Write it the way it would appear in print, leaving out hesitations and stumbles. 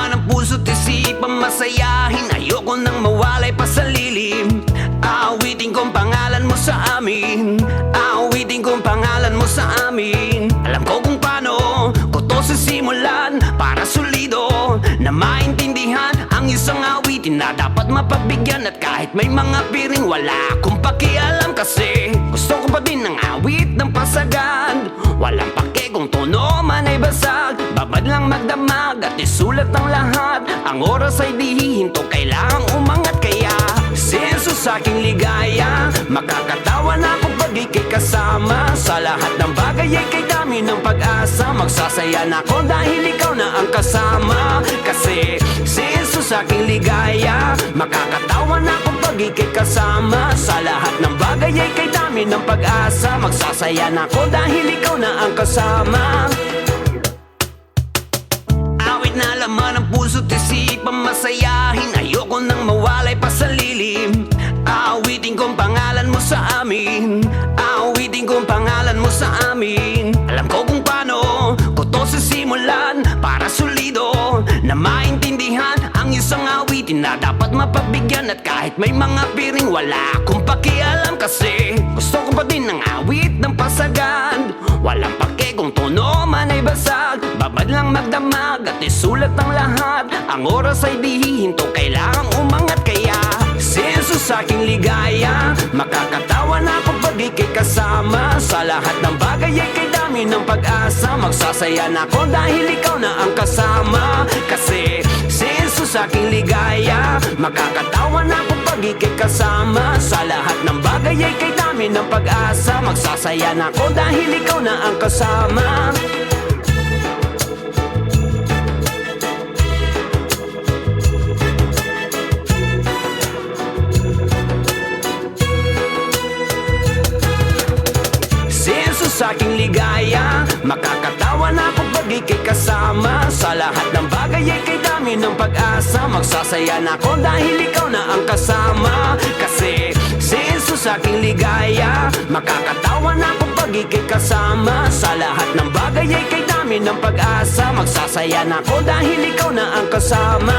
laman ng puso't isipang masayahin. Ayoko nang mawalay pa sa lilim. Aawitin kong pangalan mo sa amin. Aawitin kong pangalan mo sa amin. Alam ko kung paano ko to sisimulan, para solido na maintindihan ang isang awitin na dapat mapagbigyan. At kahit may mga piring, wala akong pakialam, kasi gusto ko pa din ng awit ng pasagad. Walang pake kung tono man ay basag, babad lang magdamag at isulat ng lahat. Ang oras ay di hihinto, kailangang umangat. Kaya senso sa aking ligaya, makakatawa na ako pag ika'y kasama. Sa lahat ng bagay ay kay dami ng pag-asa. Magsasaya na ako dahil ikaw na ang kasama. Kasi senso sa aking ligaya, makakatawa na ako pag ika'y kasama. Sa lahat ng bagay ay kay dami ng pag-asa. Magsasaya na ako dahil ikaw na ang kasama. Awit na laman ng puso't isipang masayahin. Ayoko nang mawalay pa sa lilim. Aawitin kong pangalan mo sa amin. Aawitin kong pangalan mo sa amin. Alam ko kung paano ko to sisimulan, para solido na maintindihan ang isang awitin na dapat mapagbigyan. At kahit may mga piring, wala akong pakialam, kasi gusto ko pa din ng awit ng pasagad. Walang pake kung tono man ay basag, babad lang magdamag at isulat ang lahat. Ang oras ay di hihinto, kailangang umangat. Kaya senso sa aking ligaya, makakatawa na ako pag ika'y kasama. Sa lahat ng bagay ay kay dami ng pag-asa. Magsasaya na ako dahil ikaw na ang kasama. Kasi senso sa aking ligaya, makakatawa na ako pag ika'y kasama. Sa lahat ng bagay ay kay dami ng pag-asa. Magsasaya na ako dahil ikaw na ang kasama. Sa aking ligaya, makakatawa na ako pag ika'y kasama. Sa lahat ng bagay ay kay dami ng pag-asa. Magsasaya na ako dahil ikaw na ang kasama. Kasi senso sa aking ligaya, makakatawa na ako pag ika'y kasama. Sa lahat ng bagay ay kay dami ng pag-asa. Magsasaya na ako dahil ikaw na ang kasama.